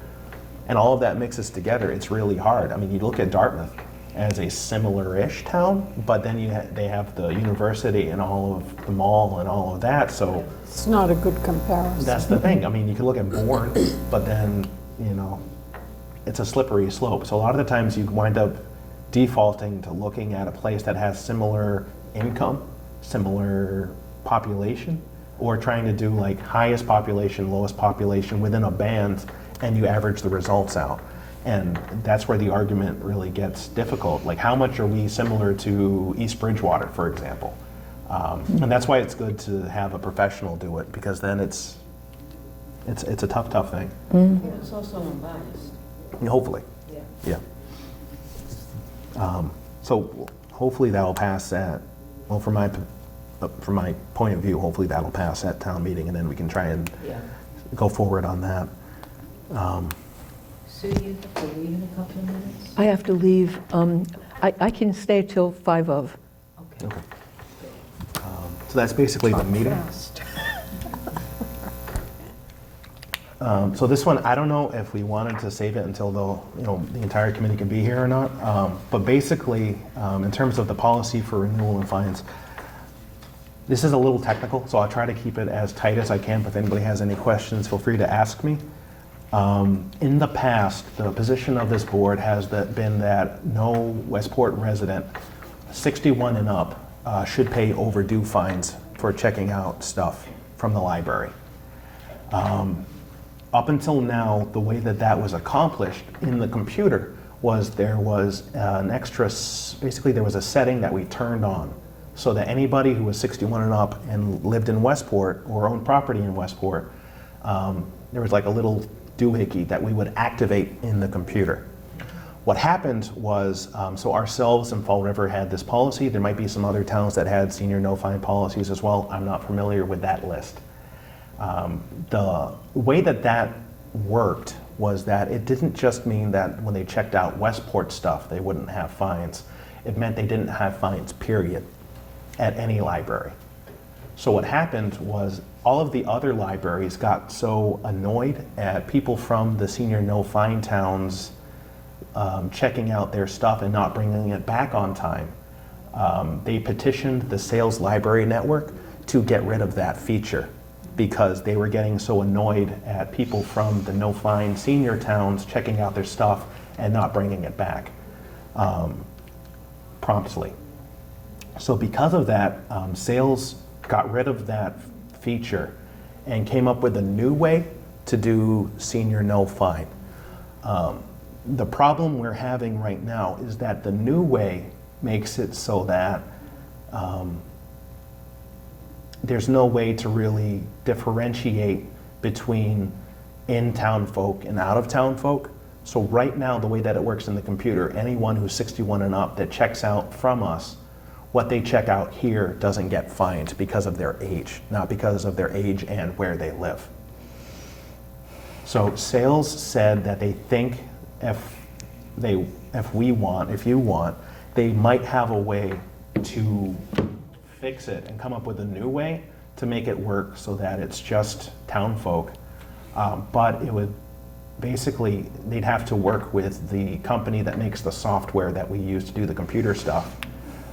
and all of that mixes together. It's really hard. I mean, you look at Dartmouth as a similar-ish town, but then they have the university and all of the mall and all of that, so It's not a good comparison. that's the thing. I mean, you can look at Bourne, but then, it's a slippery slope. So a lot of the times you wind up defaulting to looking at a place that has similar income, similar population, or trying to do like highest population, lowest population within a band, and you average the results out. And that's where the argument really gets difficult. Like, how much are we similar to East Bridgewater, for example? And that's why it's good to have a professional do it, because then it's a tough thing. Yeah, it's also unbiased. Hopefully, Yeah. yeah. So hopefully that'll pass from my point of view, hopefully that'll pass at town meeting, and then we can try and Yeah. go forward on that. Sue, you have to leave in a couple of minutes? I have to leave. I can stay till 5 of. Okay. Okay. So that's basically the meeting. Fast. So this one, I don't know if we wanted to save it until the entire committee can be here or not. But basically, in terms of the policy for renewal and fines, this is a little technical, so I'll try to keep it as tight as I can. But if anybody has any questions, feel free to ask me. In the past, the position of this board has been that no Westport resident 61 and up should pay overdue fines for checking out stuff from the library. Up until now, the way that was accomplished in the computer was there was an extra, basically there was a setting that we turned on so that anybody who was 61 and up and lived in Westport or owned property in Westport, there was like a little doohickey that we would activate in the computer. What happened was, so ourselves and Fall River had this policy. There might be some other towns that had senior no fine policies as well. I'm not familiar with that list. The way that worked was that it didn't just mean that when they checked out Westport stuff, they wouldn't have fines. It meant they didn't have fines, period, at any library. So what happened was all of the other libraries got so annoyed at people from the senior no fine towns checking out their stuff and not bringing it back on time. They petitioned the Sales Library Network to get rid of that feature because they were getting so annoyed at people from the no fine senior towns checking out their stuff and not bringing it back promptly. So because of that, Sales got rid of that feature and came up with a new way to do senior no fine. The problem we're having right now is that the new way makes it so that there's no way to really differentiate between in-town folk and out-of-town folk. So right now, the way that it works in the computer, anyone who's 61 and up that checks out from us, what they check out here doesn't get fined because of their age, not because of their age and where they live. So Sales said that they think if you want, they might have a way to fix it and come up with a new way to make it work so that it's just town folk. But it would basically, they'd have to work with the company that makes the software that we use to do the computer stuff.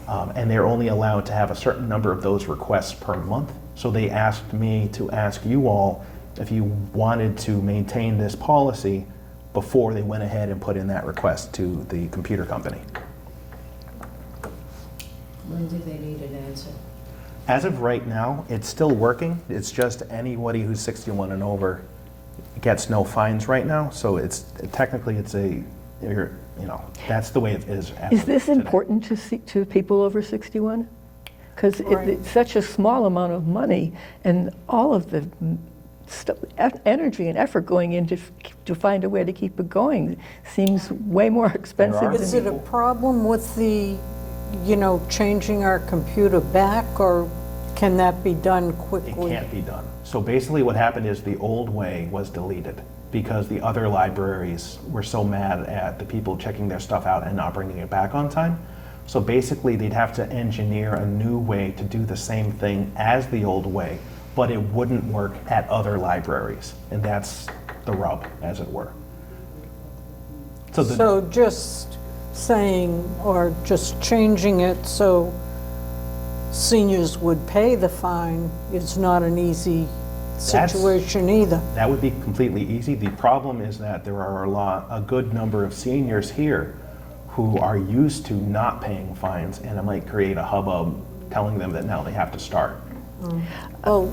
And they're only allowed to have a certain number of those requests per month. So they asked me to ask you all if you wanted to maintain this policy before they went ahead and put in that request to the computer company. When do they need an answer? As of right now, it's still working. It's just anybody who's 61 and over gets no fines right now. So it's technically that's the way it is. Is this important to people over 61? Because Right. it's such a small amount of money, and all of the energy and effort going into to find a way to keep it going seems way more expensive are than Is it a problem with the, changing our computer back, or can that be done It quickly? can't be done. So basically what happened is the old way was deleted because the other libraries were so mad at the people checking their stuff out and not bringing it back on time. So basically they'd have to engineer a new way to do the same thing as the old way, but it wouldn't work at other libraries. And that's the rub, as it were. So just saying, or just changing it so seniors would pay the fine is not an easy situation either. That would be completely easy. The problem is that there are a good number of seniors here who are used to not paying fines, and it might create a hubbub telling them that now they have to start. Oh,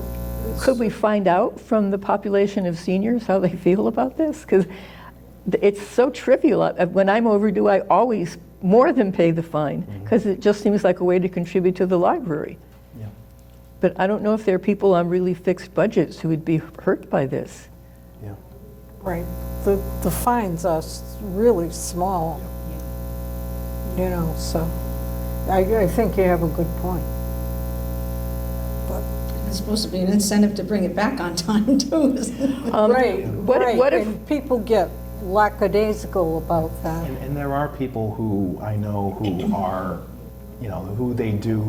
Could we find out from the population of seniors how they feel about this? Because it's so trivial. When I'm overdue, I always more than pay the fine, because it just seems like a way to contribute to the library. Yeah. But I don't know if there are people on really fixed budgets who would be hurt by this. Yeah. right. The fines are really small, so I think you have a good point. But There's supposed to be an incentive to bring it back on time, too, isn't it? Right, what if- and people get lackadaisical about that. And there are people who I know who are, who they do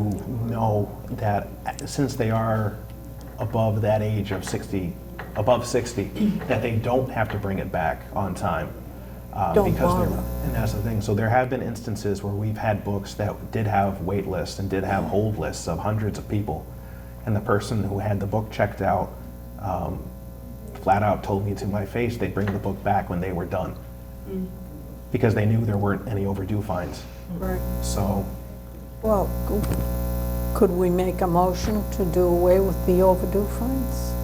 know that since they are above that age of 60, that they don't have to bring it back on time. Don't because bother. and that's the thing. So there have been instances where we've had books that did have wait lists and did have hold lists of hundreds of people. And the person who had the book checked out flat out told me to my face they'd bring the book back when they were done. Because they knew there weren't any overdue fines. Right. So Well, could we make a motion to do away with the overdue fines?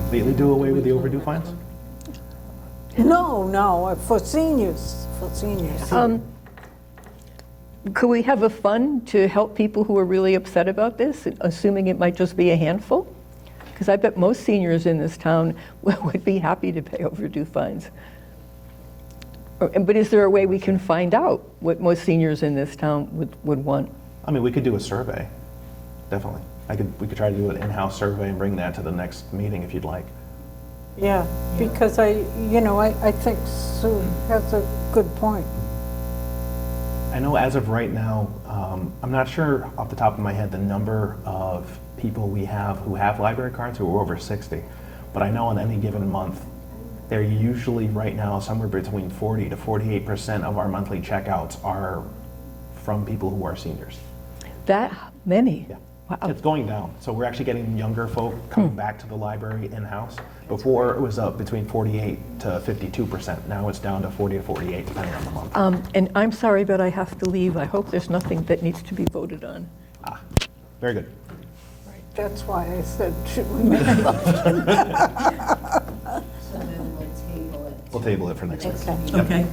completely do away with the overdue fines? No, for seniors, Could we have a fund to help people who are really upset about this, assuming it might just be a handful? Because I bet most seniors in this town would be happy to pay overdue fines. But is there a way we can find out what most seniors in this town would want? I mean, we could do a survey, definitely. We could try to do an in-house survey and bring that to the next meeting if you'd like. Yeah, because I think Sue has a good point. I know as of right now, I'm not sure off the top of my head the number of people we have who have library cards who are over 60, but I know on any given month, they're usually right now somewhere between 40 to 48% of our monthly checkouts are from people who are seniors. That many? Yeah. Wow. It's going down. So we're actually getting younger folk coming back to the library in-house. Before it was up between 48 to 52%. Now it's down to 40 to 48, depending on the month. And I'm sorry, but I have to leave. I hope there's nothing that needs to be voted on. Very good. That's why I said, should we make a motion? So then we'll table it. We'll table it for next week. Okay. Okay.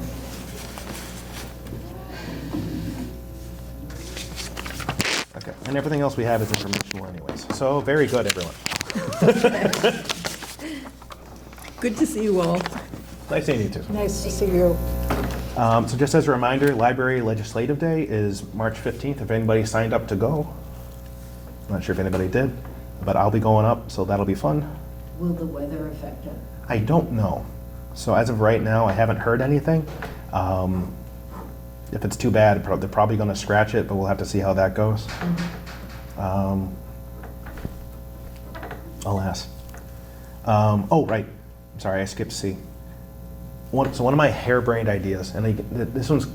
Okay, and everything else we have is informational anyways. So very good, everyone. Good to see you all. Nice seeing you too. Nice to see you. So just as a reminder, Library Legislative Day is March 15th. If anybody signed up to go, I'm not sure if anybody did, but I'll be going up, so that'll be fun. Will the weather affect it? I don't know. So as of right now, I haven't heard anything. If it's too bad, they're probably going to scratch it, but we'll have to see how that goes. I'll ask. Oh, right. Sorry, I skipped C. So one of my harebrained ideas, and this one's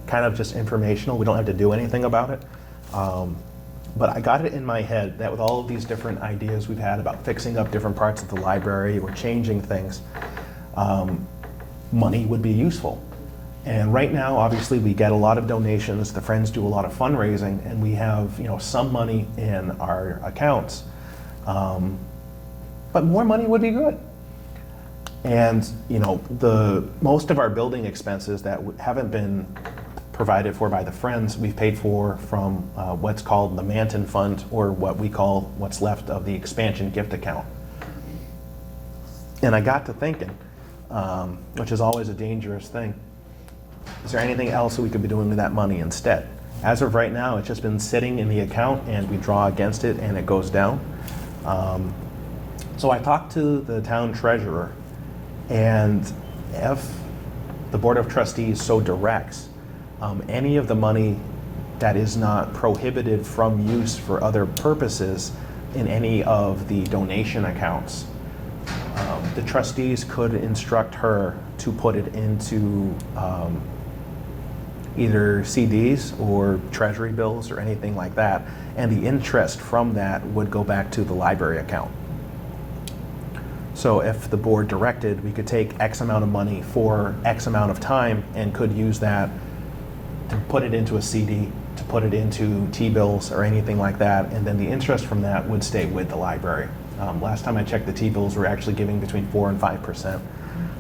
kind of just informational. We don't have to do anything about it. But I got it in my head that with all of these different ideas we've had about fixing up different parts of the library or changing things, money would be useful. And right now, obviously, we get a lot of donations. The Friends do a lot of fundraising, and we have, some money in our accounts. But more money would be good. And, the most of our building expenses that haven't been provided for by the Friends, we've paid for from what's called the Manton Fund, or what we call what's left of the expansion gift account. And I got to thinking, which is always a dangerous thing, is there anything else that we could be doing with that money instead? As of right now, it's just been sitting in the account and we draw against it and it goes down. So I talked to the town treasurer, and if the Board of Trustees so directs, any of the money that is not prohibited from use for other purposes in any of the donation accounts, the trustees could instruct her to put it into either CDs or treasury bills or anything like that, and the interest from that would go back to the library account. So if the board directed, we could take X amount of money for X amount of time and could use that to put it into a CD, to put it into T-bills or anything like that, and then the interest from that would stay with the library. Last time I checked, the T-bills were actually giving between 4 and 5%.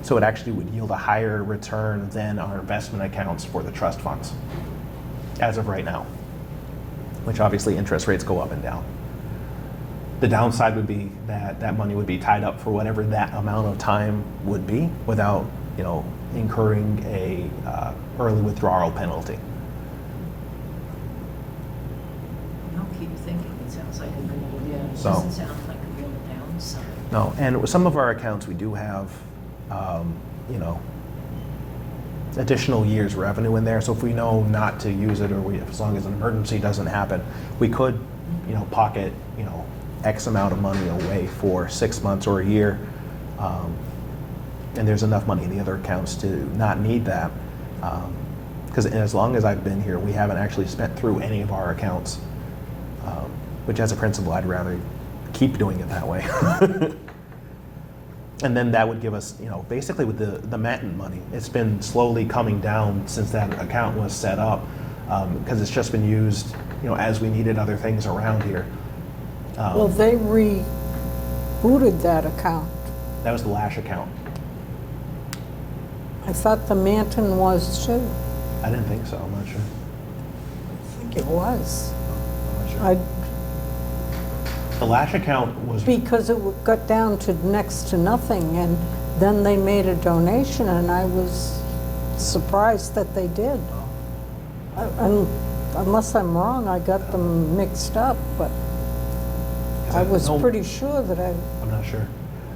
So it actually would yield a higher return than our investment accounts for the trust funds, as of right now, which obviously interest rates go up and down. The downside would be that that money would be tied up for whatever that amount of time would be without, incurring a early withdrawal penalty. I'll keep thinking, it sounds like a good idea. It So- doesn't sound like a real downside. No, and with some of our accounts, we do have, additional years revenue in there. So if we know not to use it, or as long as an emergency doesn't happen, we could, pocket, X amount of money away for 6 months or a year. And there's enough money in the other accounts to not need that. Because as long as I've been here, we haven't actually spent through any of our accounts, which as a principal, I'd rather keep doing it that way. And then that would give us, basically with the Manton money, it's been slowly coming down since that account was set up, because it's just been used, as we needed other things around here. Well, they rebooted that account. That was the Lash account. I thought the Manton was too. I didn't think so, I'm not sure. I think it was. I'm not sure. I, The Lash account was, because it got down to next to nothing, and then they made a donation, and I was surprised that they did. Unless I'm wrong, I got them mixed up, but I was No. pretty sure that I'm not sure.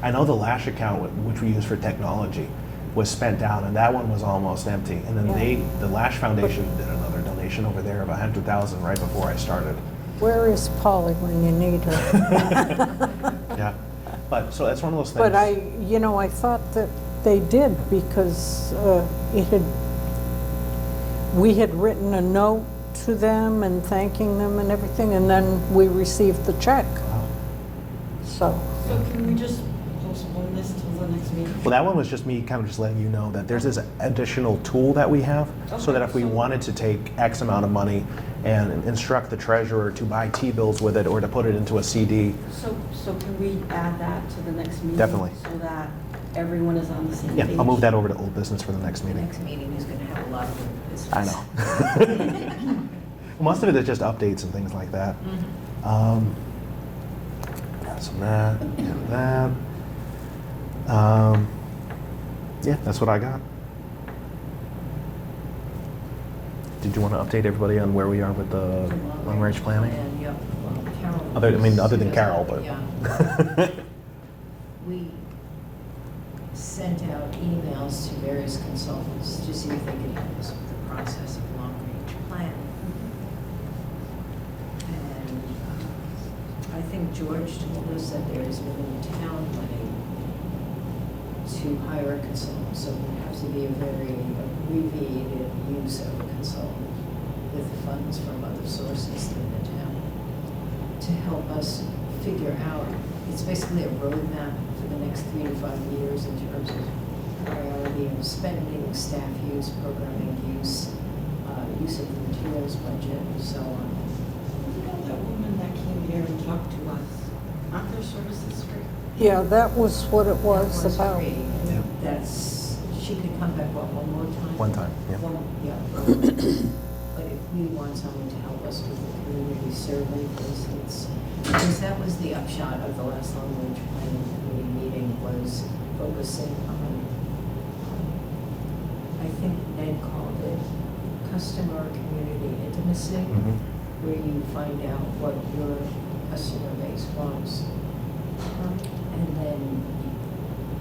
I know the Lash account, which we use for technology, was spent down, and that one was almost empty. And then Yeah. the Lash Foundation did another donation donation over there of 100,000 right before I started. Where is Polly when you need her? Yeah, but, so that's one of those things. But I thought that they did because we had written a note to them and thanking them and everything, and then we received the check. Wow. So, So can we just postpone this till the next meeting? Well, that one was just me kind of just letting you know that there's this additional tool that we have, so that if we wanted to take X amount of money and instruct the treasurer to buy T-bills with it or to put it into a CD. So can we add that to the next meeting? Definitely. So that everyone is on the same Yeah, page? I'll move that over to old business for the next The meeting. next meeting is going to have a lot of business. I know. Most of it is just updates and things like that. So that, and that. Yeah, that's what I got. Did you want to update everybody on where we are with the long-range planning? And, yeah, well, Carol. Other than Carol, but. Yeah. We sent out emails to various consultants to see if they could help us with the process of long-range planning. And I think George told us that there is within town money to hire a consultant, so it would have to be a very abbreviated use of a consultant with funds from other sources than the town to help us figure out. It's basically a roadmap for the next 3 to 5 years in terms of priority of spending, staff use, programming use, use of the materials budget, and so on. You know that woman that came here and talked to us, aren't their services free? yeah, that was what it was That about. free, and Yeah. that's, she could come back, what, one more time? One time, yeah. Yeah. But if we want someone to help us with the community survey, for instance, because that was the upshot of the last long-range planning committee meeting, was focusing on, I think Ned called it customer community intimacy, Mhm. where you find out what your customer base wants. And then you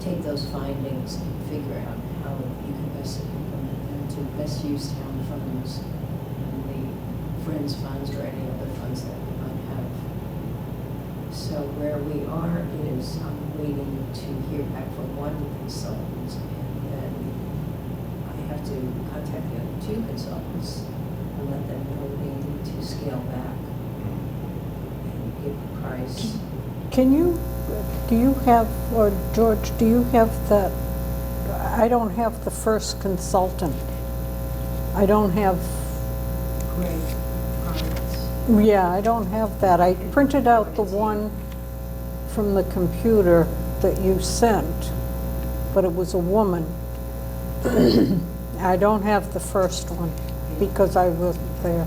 take those findings and figure out how you can best implement them to best use town funds and the Friends funds or any other funds that we might have. So where we are is I'm waiting to hear back from one consultant, and then I have to contact the other 2 consultants and let them know we need to scale back and give a price. Do you have, or George, do you have that? I don't have the first consultant. I don't have, Great comments. yeah, I don't have that. I printed out the one from the computer that you sent, but it was a woman. I don't have the first one because I wasn't there.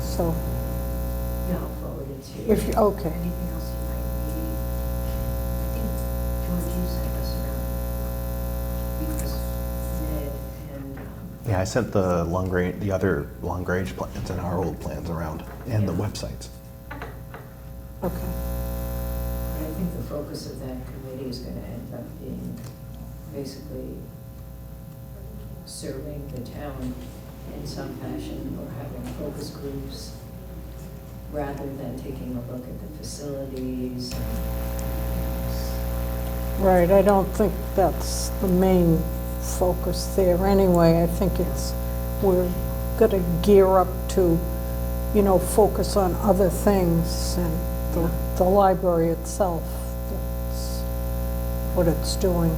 So, Yeah, I'll forward it to you. if you, okay. Anything else you might need? I think George, you sent us around because Ned and, Yeah, I sent the other long-range plans and our old plans around, and the Yeah. websites. Okay. I think the focus of that committee is gonna end up being basically serving the town in some fashion or having focus groups rather than taking a look at the facilities. Right, I don't think that's the main focus there anyway. I think we're gonna gear up to, focus on other things and the library itself. That's what it's doing.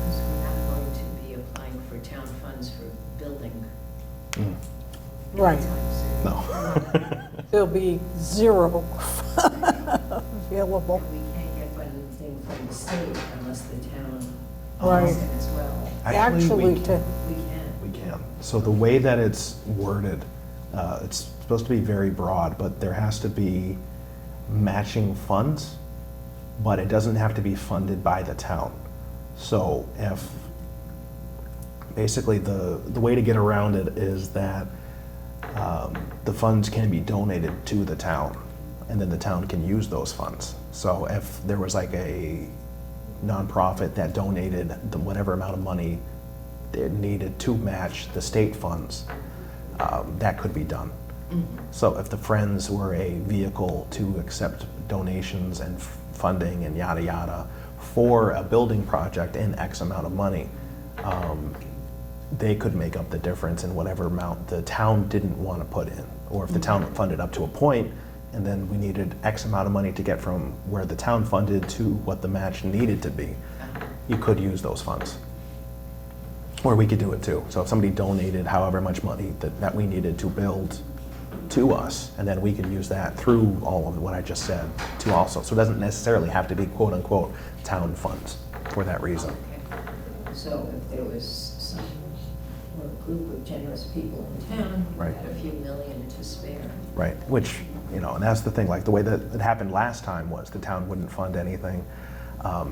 Because we're not going to be applying for town funds for building Mm. Right. anytime soon. No. There'll be zero available. And we can't get funding from the state unless the town Right. owns it as well. Actually, We can. We can. So the way that it's worded, it's supposed to be very broad, but there has to be matching funds, but it doesn't have to be funded by the town. So if, basically the way to get around it is that the funds can be donated to the town, and then the town can use those funds. So if there was like a nonprofit that donated whatever amount of money they needed to match the state funds, that could be done. So if the Friends were a vehicle to accept donations and funding and yada yada for a building project in X amount of money, they could make up the difference in whatever amount the town didn't want to put in. Or if the town funded up to a point, and then we needed X amount of money to get from where the town funded to what the match needed to be, you could use those funds. Or we could do it too. So if somebody donated however much money that we needed to build to us, and then we could use that through all of what I just said to also. So it doesn't necessarily have to be quote unquote town funds for that reason. Okay. So if there was some, or a group of generous people in town who Right. had a few million to spare. Right, which, and that's the thing, like the way that it happened last time was the town wouldn't fund anything.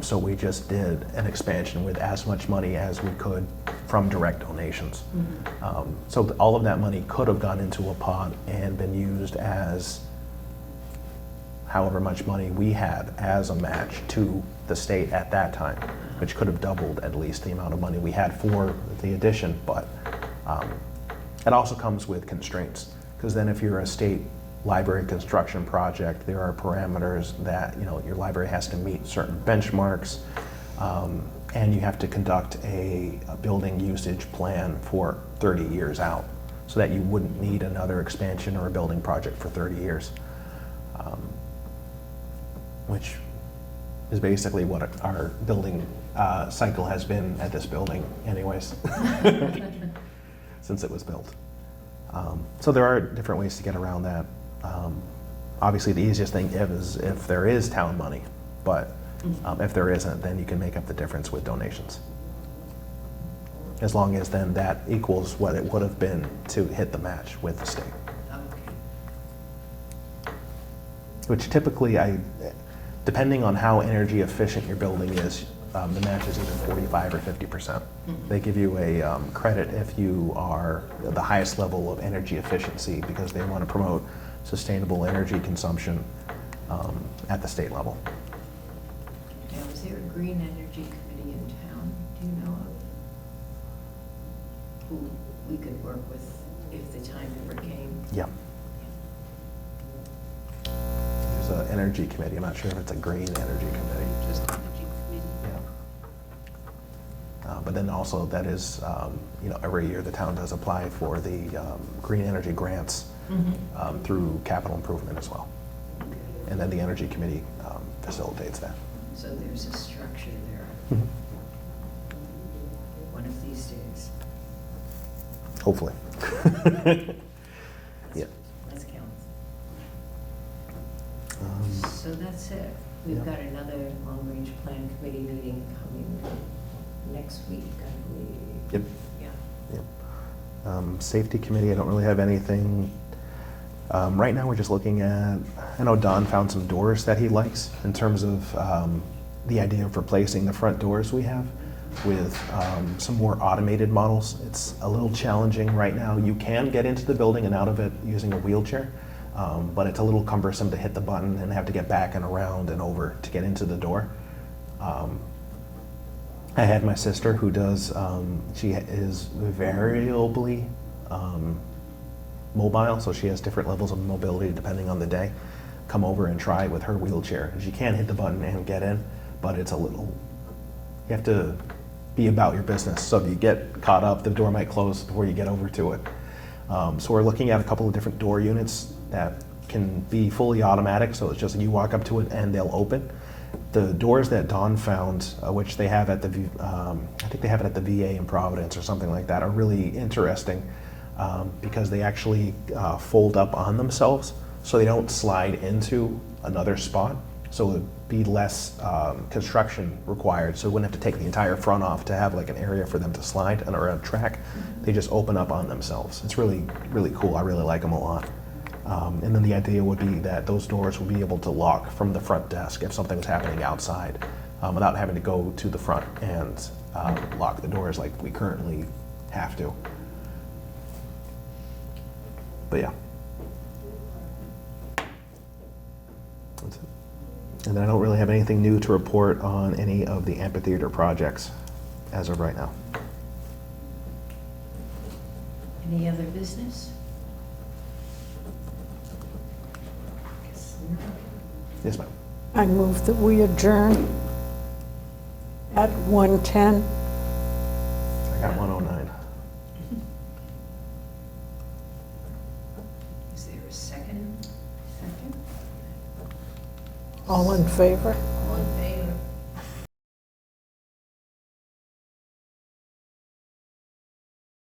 So we just did an expansion with as much money as we could from direct donations. So all of that money could have gone into a pot and been used as however much money we had as a match to the state at that time, which could have doubled at least the amount of money we had for the addition. But it also comes with constraints, because then if you're a state library construction project, there are parameters that your library has to meet certain benchmarks, and you have to conduct a building usage plan for 30 years out, so that you wouldn't need another expansion or a building project for 30 years, which is basically what our building cycle has been at this building anyways, since it was built. So there are different ways to get around that. Obviously, the easiest thing is if there is town money, but if there isn't, then you can make up the difference with donations. As long as then that equals what it would have been to hit the match with the state. Okay. Which typically, depending on how energy efficient your building is, the match is either 45 or 50%. They give you a credit if you are the highest level of energy efficiency, because they want to promote sustainable energy consumption at the state level. Now, is there a green energy committee in town, do you know of? Who we could work with if the time ever came? Yeah. There's an energy committee. I'm not sure if it's a green energy committee. Just energy committee. Yeah. But then also that is, every year the town does apply for the green energy grants through capital improvement as well. And then the energy committee facilitates that. So there's a structure there. One of these days. Hopefully. Yeah. Let's count. Um, So that's it. We've yeah. got another long-range plan committee meeting coming next week, I believe. Yep. Yeah. Yep. Safety committee, I don't really have anything. Right now, we're just looking at, I know Don found some doors that he likes in terms of the idea of replacing the front doors we have with some more automated models. It's a little challenging right now. You can get into the building and out of it using a wheelchair, but it's a little cumbersome to hit the button and have to get back and around and over to get into the door. I had my sister who does, she is variably mobile, so she has different levels of mobility depending on the day, come over and try it with her wheelchair. She can hit the button and get in, but it's a little, you have to be about your business. So if you get caught up, the door might close before you get over to it. So we're looking at a couple of different door units that can be fully automatic, so it's just you walk up to it and they'll open. The doors that Dawn found, which they have at the, I think they have it at the VA in Providence or something like that, are really interesting because they actually fold up on themselves, so they don't slide into another spot. So it would be less construction required, so we wouldn't have to take the entire front off to have like an area for them to slide on a track. They just open up on themselves. It's really, really cool. I really like them a lot. And then the idea would be that those doors would be able to lock from the front desk if something was happening outside without having to go to the front and lock the doors like we currently have to. But yeah. That's it. And then I don't really have anything new to report on any of the amphitheater projects as of right now. Any other business? Guess not. Yes, ma'am. I move that we adjourn at 1:10. I got 109. Is there a second? Second. All in favor? All in favor?